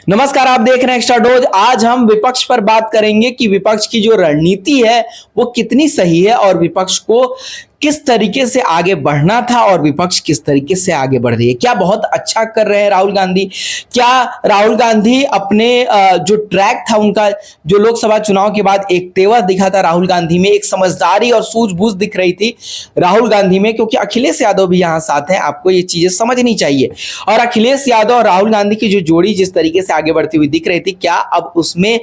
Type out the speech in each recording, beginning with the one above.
नमस्कार, आप देख रहे हैं एक्स्ट्रा डोज। आज हम विपक्ष पर बात करेंगे कि विपक्ष की जो रणनीति है वो कितनी सही है और विपक्ष को किस तरीके से आगे बढ़ना था और विपक्ष किस तरीके से आगे बढ़ रही है। क्या बहुत अच्छा कर रहे हैं राहुल गांधी? क्या राहुल गांधी अपने जो ट्रैक था उनका, जो लोकसभा चुनाव के बाद एक तेवर दिखा था राहुल गांधी में, एक समझदारी और सूझबूझ दिख रही थी राहुल गांधी में, क्योंकि अखिलेश यादव भी यहाँ साथ हैं। आपको ये चीजें समझनी चाहिए। और अखिलेश यादव और राहुल गांधी की जो जोड़ी जिस तरीके से आगे बढ़ती हुई दिख रही थी, क्या अब उसमें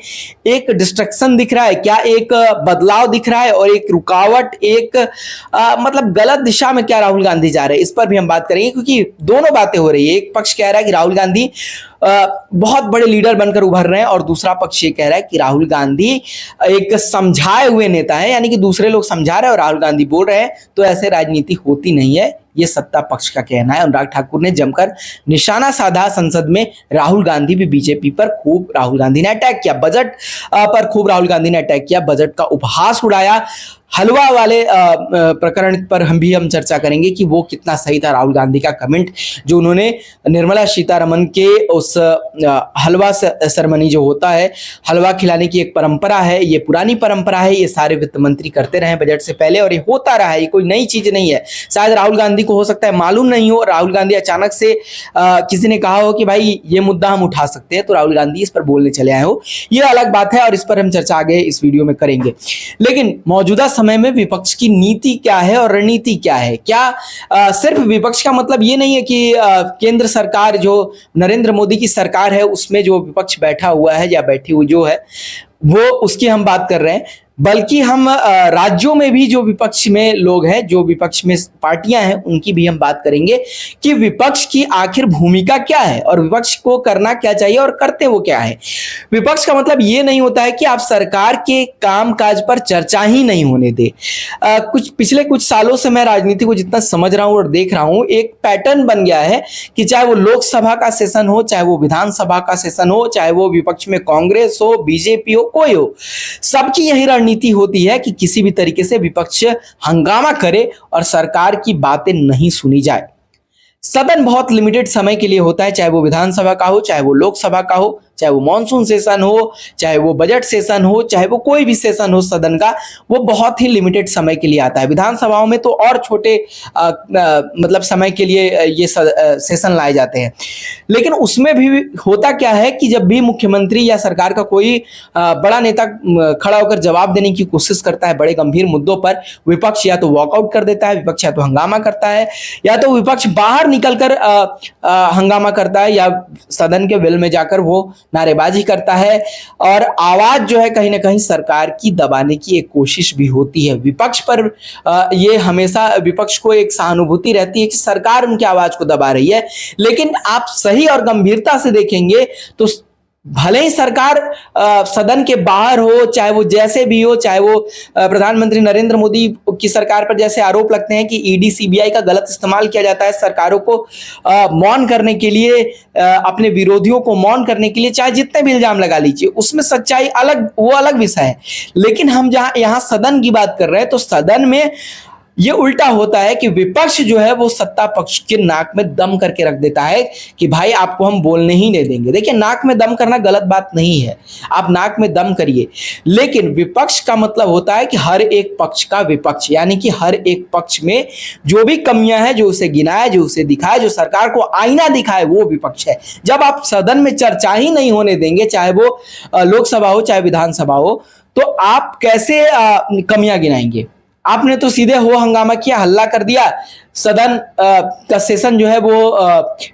एक डिस्ट्रक्शन दिख रहा है? क्या एक बदलाव दिख रहा है और एक रुकावट, एक मतलब गलत दिशा में क्या राहुल गांधी जा रहे हैं? इस पर भी हम बात करेंगे, क्योंकि दोनों बातें हो रही है। एक पक्ष कह रहा है कि राहुल गांधी बहुत बड़े लीडर बनकर उभर रहे हैं और दूसरा पक्ष ये कह रहा है कि राहुल गांधी एक समझाए हुए नेता है, यानी कि दूसरे लोग समझा रहे हैं और राहुल गांधी बोल रहे हैं। तो ऐसे राजनीति होती नहीं है, ये सत्ता पक्ष का कहना है। अनुराग ठाकुर ने जमकर निशाना साधा संसद में। राहुल गांधी भी बीजेपी पर खूब राहुल गांधी ने अटैक किया, बजट पर खूब राहुल गांधी ने अटैक किया, बजट का उपहास उड़ाया। हलवा वाले प्रकरण पर हम चर्चा करेंगे कि वो कितना सही था। राहुल गांधी का कमेंट जो उन्होंने निर्मला सीतारमण के उस हलवा सेरेमनी जो होता है, हलवा खिलाने की एक परंपरा है, ये पुरानी परंपरा है, ये सारे वित्त मंत्री करते रहे बजट से पहले और ये होता रहा है, ये कोई नई चीज नहीं है। शायद राहुल गांधी को हो सकता है मालूम नहीं हो, राहुल गांधी अचानक से किसी ने कहा हो कि भाई ये मुद्दा हम उठा सकते हैं, तो राहुल गांधी इस पर बोलने चले आए हो, ये अलग बात है और इस पर हम चर्चा आगे इस वीडियो में करेंगे। लेकिन मौजूदा समय में विपक्ष की नीति क्या है और रणनीति क्या है? क्या सिर्फ विपक्ष का मतलब ये नहीं है कि केंद्र सरकार जो नरेंद्र मोदी की सरकार है उसमें जो विपक्ष बैठा हुआ है या बैठी हुई जो है वो उसकी हम बात कर रहे हैं, बल्कि हम राज्यों में भी जो विपक्ष में लोग हैं, जो विपक्ष में पार्टियां हैं, उनकी भी हम बात करेंगे कि विपक्ष की आखिर भूमिका क्या है और विपक्ष को करना क्या चाहिए और करते वो क्या है। विपक्ष का मतलब ये नहीं होता है कि आप सरकार के काम काज पर चर्चा ही नहीं होने दे। पिछले कुछ सालों से मैं राजनीति को जितना समझ रहा हूं और देख रहा हूं, एक पैटर्न बन गया है कि चाहे वो लोकसभा का सेशन हो, चाहे वो विधानसभा का सेशन हो, चाहे वो विपक्ष में कांग्रेस हो, बीजेपी हो, कोई हो, सबकी यही रणनीति होती है कि किसी भी तरीके से विपक्ष हंगामा करे और सरकार की बातें नहीं सुनी जाए। सदन बहुत लिमिटेड समय के लिए होता है, चाहे वो विधानसभा का हो, चाहे वो लोकसभा का हो, चाहे वो मॉनसून सेशन हो, चाहे वो बजट सेशन हो, चाहे वो कोई भी सेशन हो सदन का, वो बहुत ही लिमिटेड समय के लिए आता है। विधानसभाओं में तो और छोटे मतलब समय के लिए ये सेशन लाए जाते हैं। लेकिन उसमें भी होता क्या है कि जब भी मुख्यमंत्री या सरकार का कोई बड़ा नेता खड़ा होकर जवाब देने की कोशिश करता है बड़े गंभीर मुद्दों पर, विपक्ष या तो वॉकआउट कर देता है, विपक्ष या तो हंगामा करता है, या तो विपक्ष बाहर निकलकर हंगामा करता है, या सदन के वेल में जाकर वो नारेबाजी करता है और आवाज जो है कहीं ना कहीं सरकार की दबाने की एक कोशिश भी होती है। विपक्ष पर ये हमेशा विपक्ष को एक सहानुभूति रहती है कि सरकार उनकी आवाज को दबा रही है। लेकिन आप सही और गंभीरता से देखेंगे तो भले ही सरकार सदन के बाहर हो, चाहे वो जैसे भी हो, चाहे वो प्रधानमंत्री नरेंद्र मोदी की सरकार पर जैसे आरोप लगते हैं कि ईडी सीबीआई का गलत इस्तेमाल किया जाता है सरकारों को मौन करने के लिए, अपने विरोधियों को मौन करने के लिए, चाहे जितने भी इल्जाम लगा लीजिए, उसमें सच्चाई अलग, वो अलग विषय है। लेकिन हम जहां यहाँ सदन की बात कर रहे हैं तो सदन में ये उल्टा होता है कि विपक्ष जो है वो सत्ता पक्ष के नाक में दम करके रख देता है कि भाई आपको हम बोलने ही नहीं देंगे। देखिए, नाक में दम करना गलत बात नहीं है, आप नाक में दम करिए, लेकिन विपक्ष का मतलब होता है कि हर एक पक्ष का विपक्ष, यानी कि हर एक पक्ष में जो भी कमियां हैं, जो उसे गिनाए, जो उसे दिखाए, जो सरकार को आईना दिखाए, वो विपक्ष है। जब आप सदन में चर्चा ही नहीं होने देंगे, चाहे वो लोकसभा हो चाहे विधानसभा हो, तो आप कैसे कमियां गिनाएंगे? आपने तो सीधे हो हंगामा किया, हल्ला कर दिया, सदन का सेशन जो है वो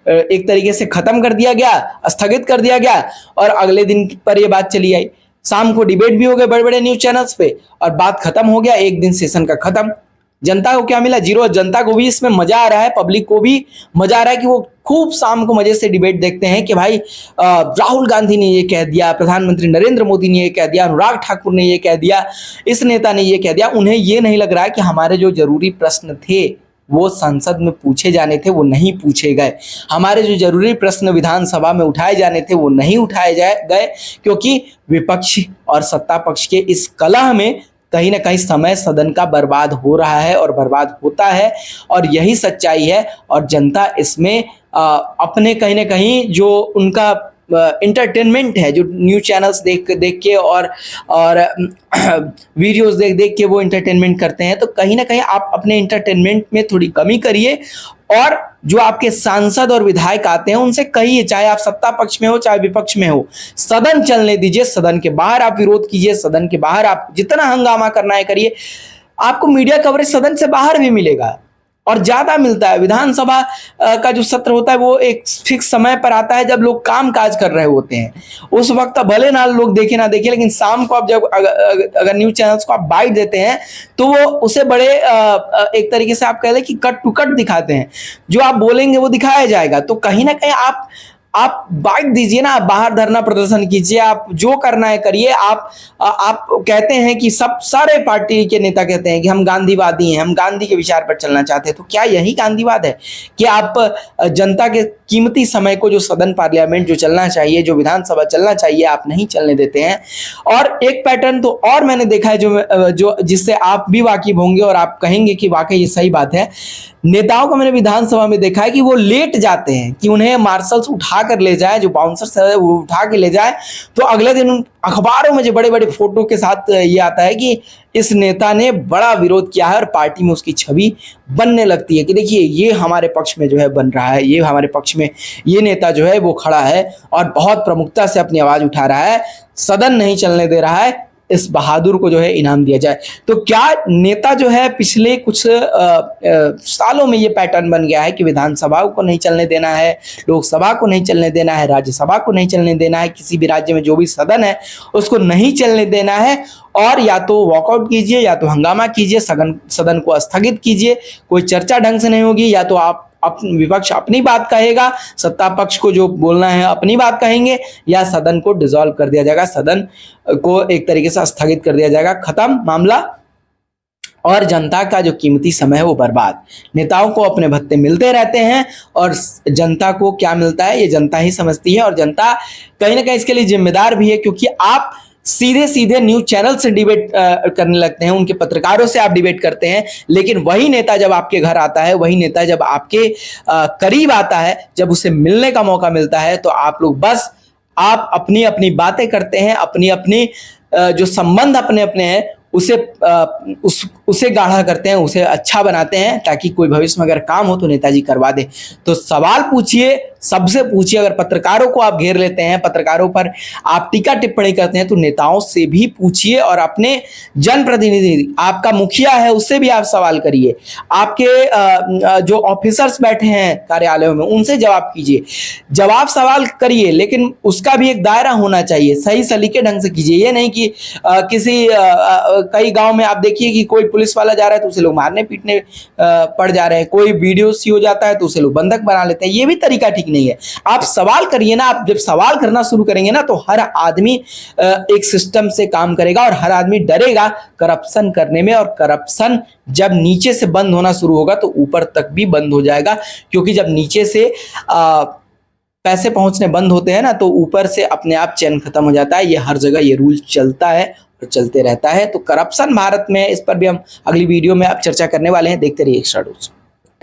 एक तरीके से खत्म कर दिया गया, स्थगित कर दिया गया और अगले दिन पर ये बात चली आई। शाम को डिबेट भी हो गए बड़े बड़े न्यूज चैनल्स पे और बात खत्म हो गया, एक दिन सेशन का खत्म। जनता को क्या मिला? जीरो। जनता को भी इसमें मजा आ रहा है, पब्लिक को भी मजा आ रहा है कि वो खूब शाम को मजे से डिबेट देखते हैं कि भाई राहुल गांधी ने ये कह दिया, प्रधानमंत्री नरेंद्र मोदी ने ये कह दिया, अनुराग ठाकुर ने ये कह दिया, इस नेता ने ये कह दिया। उन्हें ये नहीं लग रहा है कि हमारे जो जरूरी प्रश्न थे वो संसद में पूछे जाने थे, वो नहीं पूछे गए। हमारे जो जरूरी प्रश्न विधानसभा में उठाए जाने थे वो नहीं उठाए गए, क्योंकि विपक्ष और सत्ता पक्ष के इस कलह में कहीं ना कहीं समय सदन का बर्बाद हो रहा है और बर्बाद होता है, और यही सच्चाई है। और जनता इसमें अपने कहीं ना कहीं जो उनका इंटरटेनमेंट है, जो न्यूज़ चैनल्स देख देख के और वीडियोस देख देख के वो इंटरटेनमेंट करते हैं, तो कहीं ना कहीं आप अपने इंटरटेनमेंट में थोड़ी कमी करिए और जो आपके सांसद और विधायक आते हैं उनसे कहिए, चाहे आप सत्ता पक्ष में हो चाहे विपक्ष में हो, सदन चलने दीजिए, सदन के बाहर आप विरोध कीजिए, सदन के बाहर आप जितना हंगामा करना है करिए। आपको मीडिया कवरेज सदन से बाहर भी मिलेगा और ज्यादा मिलता है। विधानसभा का जो सत्र होता है वो एक फिक्स समय पर आता है जब लोग काम काज कर रहे होते हैं, उस वक्त भले ना लोग देखे ना देखे, लेकिन शाम को आप जब अगर न्यूज चैनल्स को आप बाइट देते हैं तो वो उसे बड़े एक तरीके से आप कह लें कि कट टू कट दिखाते हैं, जो आप बोलेंगे वो दिखाया जाएगा। तो कहीं ना कहीं आप बाइट दीजिए ना, आप बाहर धरना प्रदर्शन कीजिए, आप जो करना है करिए। आप कहते हैं कि सारे पार्टी के नेता कहते हैं कि हम गांधीवादी हैं, हम गांधी के विचार पर चलना चाहते हैं, तो क्या यही गांधीवाद है कि आप जनता के कीमती समय को, जो सदन पार्लियामेंट जो चलना चाहिए, जो विधानसभा चलना चाहिए, आप नहीं चलने देते हैं। और एक पैटर्न तो और मैंने देखा है जो जिससे आप भी वाकिफ होंगे और आप कहेंगे कि वाकई ये सही बात है। नेताओं को मैंने विधानसभा में देखा है कि वो लेट जाते हैं, कि उन्हें मार्शल्स उठा कर ले जाए, जो बाउंसर्स है वो उठा के ले जाए, तो अगले दिन अखबारों में जो बड़े बड़े फोटो के साथ ये आता है कि इस नेता ने बड़ा विरोध किया है और पार्टी में उसकी छवि बनने लगती है कि देखिए ये हमारे पक्ष में जो है बन रहा है, ये हमारे पक्ष में ये नेता जो है वो खड़ा है और बहुत प्रमुखता से अपनी आवाज उठा रहा है, सदन नहीं चलने दे रहा है, इस बहादुर को जो है इनाम दिया जाए। तो क्या नेता जो है पिछले कुछ सालों में ये पैटर्न बन गया है कि विधानसभा को नहीं चलने देना है, लोकसभा को नहीं चलने देना है, राज्यसभा को नहीं चलने देना है, किसी भी राज्य में जो भी सदन है उसको नहीं चलने देना है, और या तो वॉकआउट कीजिए या तो हंगामा कीजिए, सदन को स्थगित कीजिए, कोई चर्चा ढंग से नहीं होगी, या तो आप विपक्ष अपनी बात कहेगा, सत्ता पक्ष को जो बोलना है अपनी बात कहेंगे, या सदन को डिसॉल्व कर दिया जाएगा, सदन को एक तरीके से स्थगित कर दिया जाएगा, खत्म मामला। और जनता का जो कीमती समय है वो बर्बाद। नेताओं को अपने भत्ते मिलते रहते हैं और जनता को क्या मिलता है ये जनता ही समझती है, और जनता कहीं ना कहीं इसके लिए जिम्मेदार भी है, क्योंकि आप सीधे सीधे न्यूज चैनल से डिबेट करने लगते हैं, उनके पत्रकारों से आप डिबेट करते हैं, लेकिन वही नेता जब आपके घर आता है, वही नेता जब आपके करीब आता है, जब उसे मिलने का मौका मिलता है, तो आप लोग बस आप अपनी अपनी बातें करते हैं, अपनी अपनी जो संबंध अपने अपने हैं उसे गाढ़ा करते हैं, उसे अच्छा बनाते हैं, ताकि कोई भविष्य में अगर काम हो तो नेताजी करवा दे। तो सवाल पूछिए, सबसे पूछिए। अगर पत्रकारों को आप घेर लेते हैं, पत्रकारों पर आप टीका टिप्पणी करते हैं, तो नेताओं से भी पूछिए और अपने जनप्रतिनिधि, आपका मुखिया है, उससे भी आप सवाल करिए, आपके जो ऑफिसर्स बैठे हैं कार्यालयों में उनसे जवाब कीजिए, जवाब सवाल करिए, लेकिन उसका भी एक दायरा होना चाहिए, सही सलीके ढंग से कीजिए। ये नहीं कि किसी कई गांव में आप देखिए कि कोई पुलिस वाला जा रहा है तो उसे लोग मारने पीटने पड़ जा रहे हैं, कोई वीडियो सी हो जाता है तो उसे लोग बंधक बना लेते हैं, ये भी तरीका ठीक नहीं है। आप सवाल करिए ना, आप जब सवाल करना शुरू करेंगे ना तो हर आदमी एक सिस्टम से काम करेगा और हर आदमी डरेगा करप्शन करने में, और करप्शन जब नीचे से बंद होना शुरू होगा तो ऊपर तक भी बंद हो जाएगा, क्योंकि जब नीचे से पैसे पहुंचने बंद होते हैं ना तो ऊपर से अपने आप चैन खत्म हो जाता है। ये हर जगह ये रूल चलता है और चलते रहता है। तो करप्शन भारत में, इस पर भी हम अगली वीडियो में अब चर्चा करने वाले हैं। देखते रहिए एक्स्ट्रा डोज।